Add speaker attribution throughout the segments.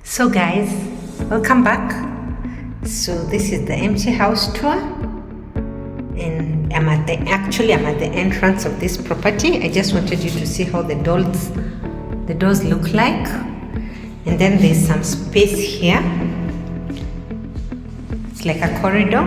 Speaker 1: So guys, welcome back. So this is the empty house tour, and I'm at the entrance of this property. I just wanted you to see how the doors look like. And then there's some space here. It's like a corridor.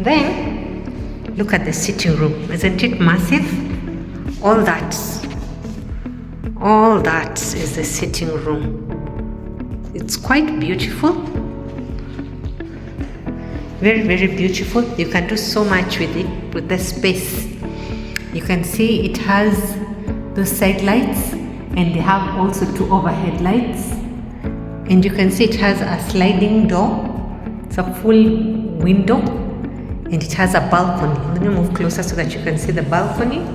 Speaker 1: Then look at the sitting room. Isn't it massive? All that is the sitting room. It's quite beautiful, very, very beautiful. You can do so much with it, with the space. You can see it has those side lights, and they have also two overhead lights. And you can see it has a sliding door. It's a full window, and it has a balcony. Let me move closer so that you can see the balcony.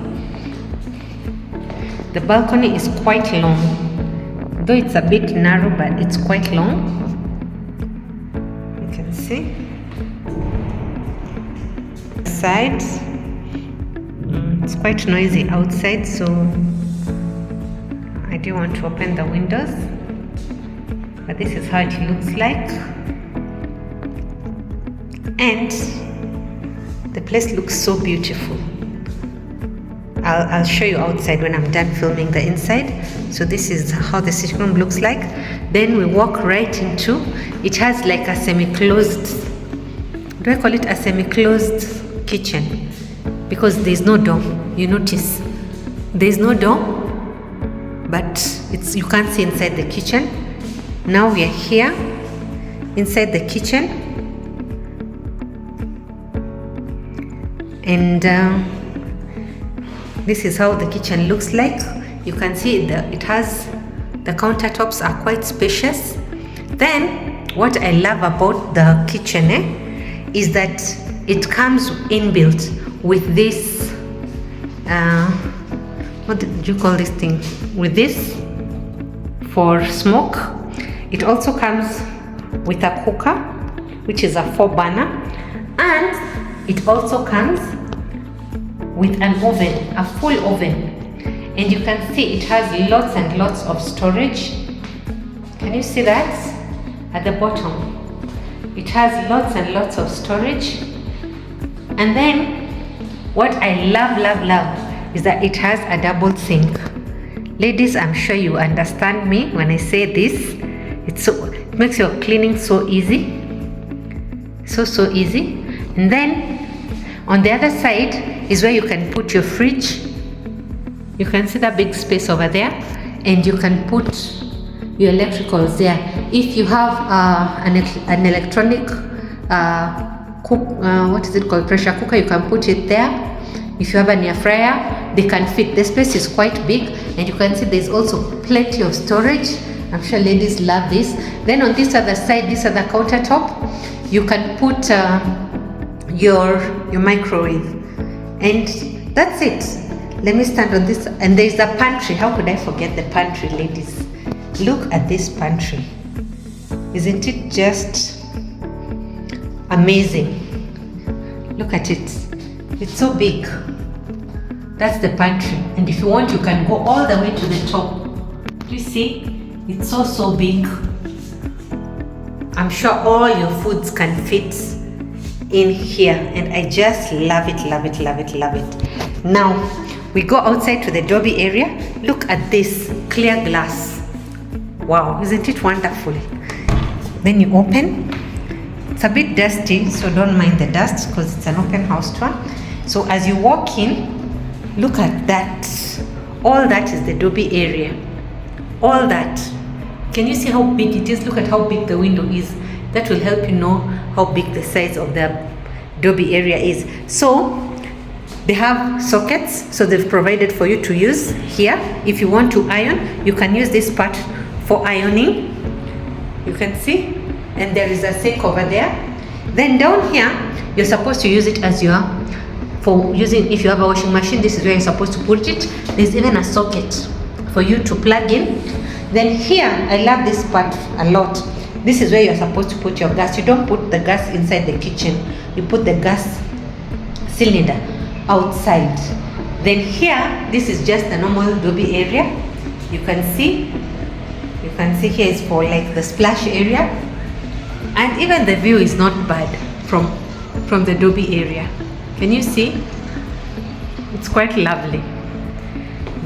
Speaker 1: The balcony is quite long. Though it's a bit narrow, but it's quite long. You can see the sides. It's quite noisy outside, so I do want to open the windows. But this is how it looks like, and the place looks so beautiful. I'll show you outside when I'm done filming the inside. So this is how the sitting room looks like. Then we walk right into, it has like a semi-closed, do I call it a semi-closed kitchen? Because there's no door. You notice there's no door, but you can't see inside the kitchen. Now we are here inside the kitchen, and this is how the kitchen looks like. You can see it has, the countertops are quite spacious. Then what I love about the kitchen is that it comes inbuilt with this, what did you call this thing? With this for smoke. It also comes with a cooker, which is a 4-burner, and it also comes with an oven, a full oven. And you can see it has lots and lots of storage. Can you see that? At the bottom, it has lots and lots of storage. And then what I love is that it has a double sink. Ladies, I'm sure you understand me when I say this. It makes your cleaning so easy. So easy. And then on the other side is where you can put your fridge. You can see the big space over there, and you can put your electricals there. If you have an electronic what is it called, pressure cooker, you can put it there. If you have an air fryer, they can fit. The space is quite big, and you can see there's also plenty of storage. I'm sure ladies love this. Then on this other side, this other countertop, you can put your microwave, and that's it. Let me stand on this, and there's the pantry. How could I forget the pantry, ladies? Look at this pantry. Isn't it just amazing? Look at it. It's so big. That's the pantry, and if you want, you can go all the way to the top. You see, it's so big. I'm sure all your foods can fit in here, and I just love it. Now we go outside to the dhobi area. Look at this clear glass. Wow, isn't it wonderful? Then you open. It's a bit dusty, so don't mind the dust because it's an open house tour. So as you walk in, look at that. All that is the dhobi area. All that. Can you see how big it is? Look at how big the window is. That will help you know how big the size of the dhobi area is. So they have sockets, so they've provided for you to use here. If you want to iron, you can use this part for ironing. You can see, and there is a sink over there. Then down here, you're supposed to use it as for using, if you have a washing machine, this is where you're supposed to put it. There's even a socket for you to plug in. Then here, I love this part a lot. This is where you're supposed to put your gas. You don't put the gas inside the kitchen. You put the gas cylinder outside. Then here, this is just the normal dhobi area. You can see, if can see here is for like the splash area, and even the view is not bad from the dhobi area. Can you see? It's quite lovely.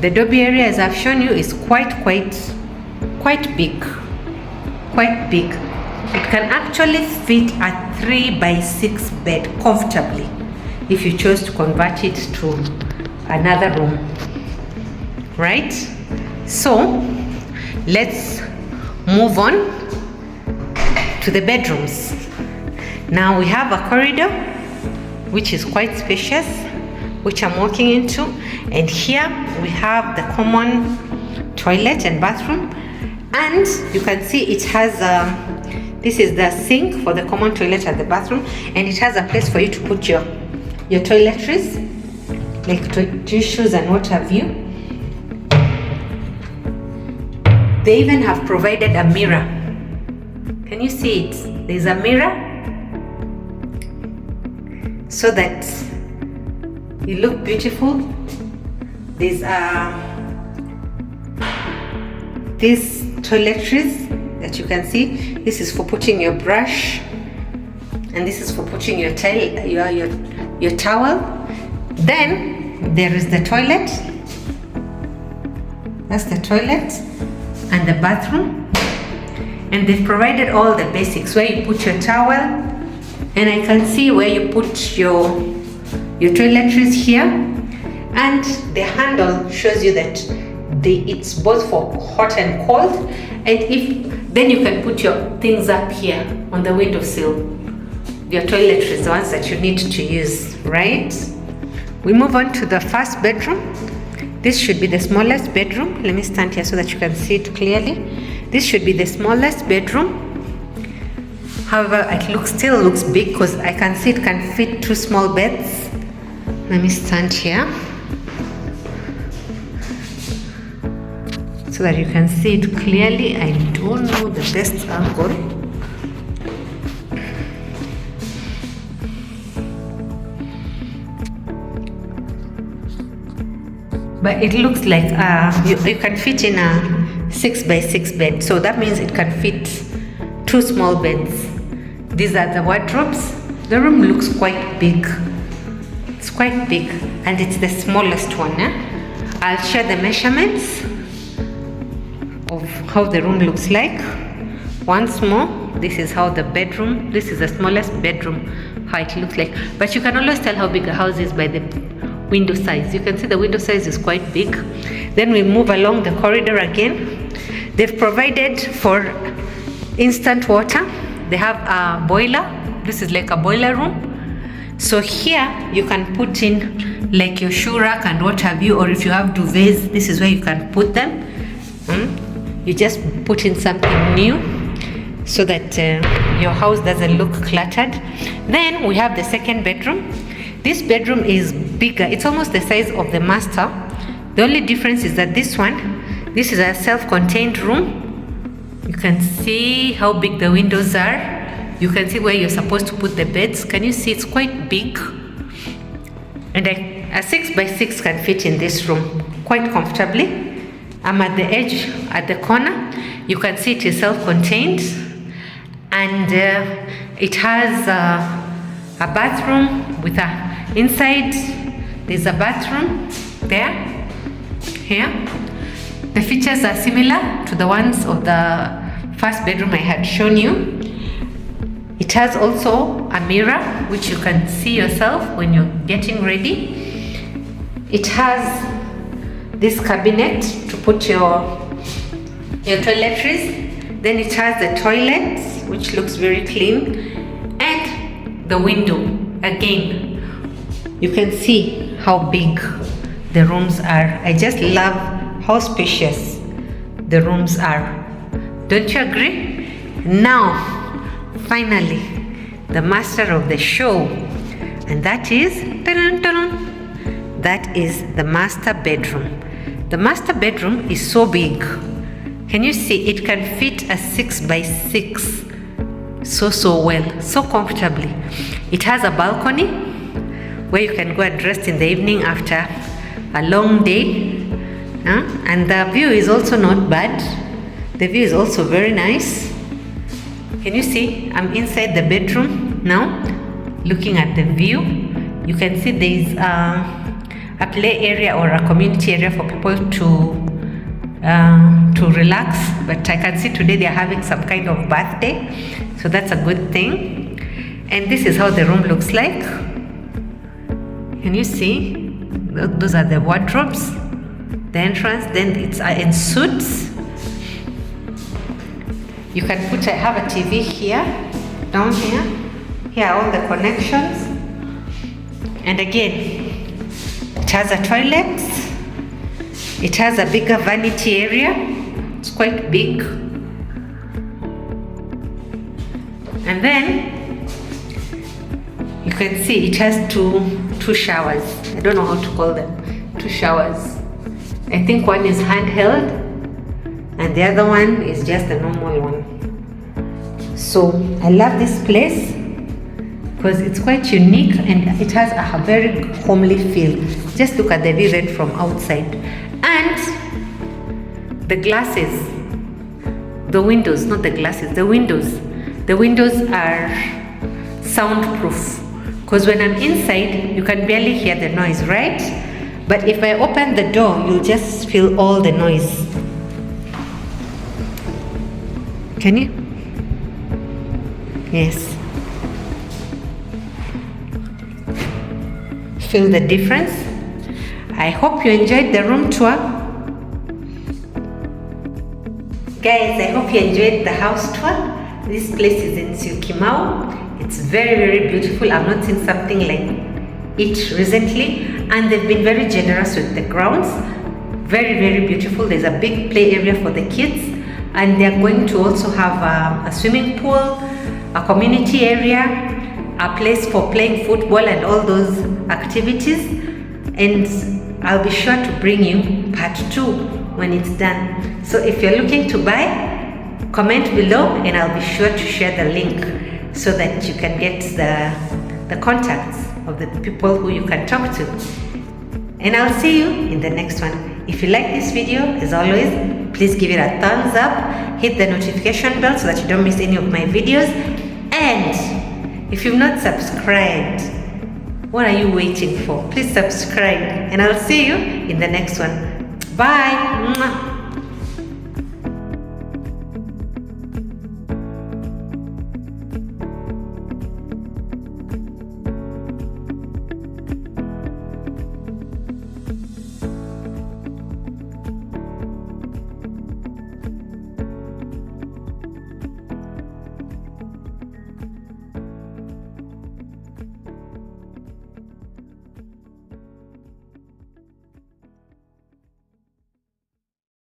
Speaker 1: The dhobi area, as I've shown you, is quite big. Quite big. It can actually fit a 3x6 bed comfortably if you chose to convert it to another room. Right? So let's move on to the bedrooms. Now we have a corridor which is quite spacious, which I'm walking into, and here we have the common toilet and bathroom, and you can see it has this is the sink for the common toilet and the bathroom, and it has a place for you to put your toiletries, like tissues and what have you. They even have provided a mirror. Can you see it? There's a mirror so that you look beautiful. There's these toiletries that you can see. This is for putting your brush, and this is for putting your towel. Then there is the toilet. That's the toilet and the bathroom, and they've provided all the basics where you put your towel, and I can see where you put your toiletries here, and the handle shows you that it's both for hot and cold, and then you can put your things up here on the windowsill, your toiletries, the ones that you need to use, right? We move on to the first bedroom. This should be the smallest bedroom. Let me stand here so that you can see it clearly. This should be the smallest bedroom. However, it still looks big because I can see it can fit 2 small beds. Let me stand here so that you can see it clearly. I don't know the best angle. But it looks like you can fit in a 6x6 bed. So that means it can fit 2 small beds. These are the wardrobes. The room looks quite big. It's quite big, and it's the smallest one. I'll share the measurements of how the room looks like. Once more, this is how the bedroom, this is the smallest bedroom, how it looks like. But you can always tell how big a house is by the window size. You can see the window size is quite big. Then we move along the corridor again. They've provided for instant water. They have a boiler. This is like a boiler room. So here you can put in like your shoe rack and what have you, or if you have duvets, this is where you can put them. You just put in something new so that your house doesn't look cluttered. Then we have the second bedroom. This bedroom is bigger. It's almost the size of the master. The only difference is that this is a self-contained room. You can see how big the windows are. You can see where you're supposed to put the beds. Can you see? It's quite big. And a 6x6 can fit in this room quite comfortably. I'm at the edge, at the corner. You can see it is self-contained. And it has a bathroom with inside. There's a bathroom there, here. The features are similar to the ones of the first bedroom I had shown you. It has also a mirror which you can see yourself when you're getting ready. It has this cabinet to put your toiletries. Then it has the toilet, which looks very clean, and the window. Again, you can see how big the rooms are. I just love how spacious the rooms are. Don't you agree? Now, finally, the master of the show, and that is the master bedroom. The master bedroom is so big. Can you see? It can fit a 6x6 so well, so comfortably. It has a balcony where you can go and rest in the evening after a long day, and the view is also not bad. The view is also very nice. Can you see? I'm inside the bedroom now, looking at the view. You can see there is a play area or a community area for people to relax. But I can see today they are having some kind of birthday, so that's a good thing. And this is how the room looks like. Can you see? Those are the wardrobes, the entrance. Then it's in suites. You can put, I have a TV here, down here. Here are all the connections. And again, it has a toilet. It has a bigger vanity area. It's quite big. And then you can see it has two showers. I don't know how to call them. 2 showers. I think one is handheld and the other one is just a normal one. So I love this place because it's quite unique and it has a very homely feel. Just look at the view then from outside. And the glasses, the windows, not the glasses, the windows. The windows are soundproof because when I'm inside, you can barely hear the noise, right? But if I open the door, you'll just feel all the noise. Can you? Yes. Feel the difference? I hope you enjoyed the room tour. Guys, I hope you enjoyed the house tour. This place is in Syokimau. It's very, very beautiful. I've not seen something like it recently. And they've been very generous with the grounds. Very, very beautiful. There's a big play area for the kids. And they're going to also have a swimming pool, a community area, a place for playing football and all those activities. And I'll be sure to bring you part 2 when it's done. So if you're looking to buy, comment below and I'll be sure to share the link so that you can get the contacts of the people who you can talk to. And I'll see you in the next one. If you like this video, as always, please give it a thumbs up, hit the notification bell so that you don't miss any of my videos. And if you've not subscribed, what are you waiting for? Please subscribe and I'll see you in the next one. Bye.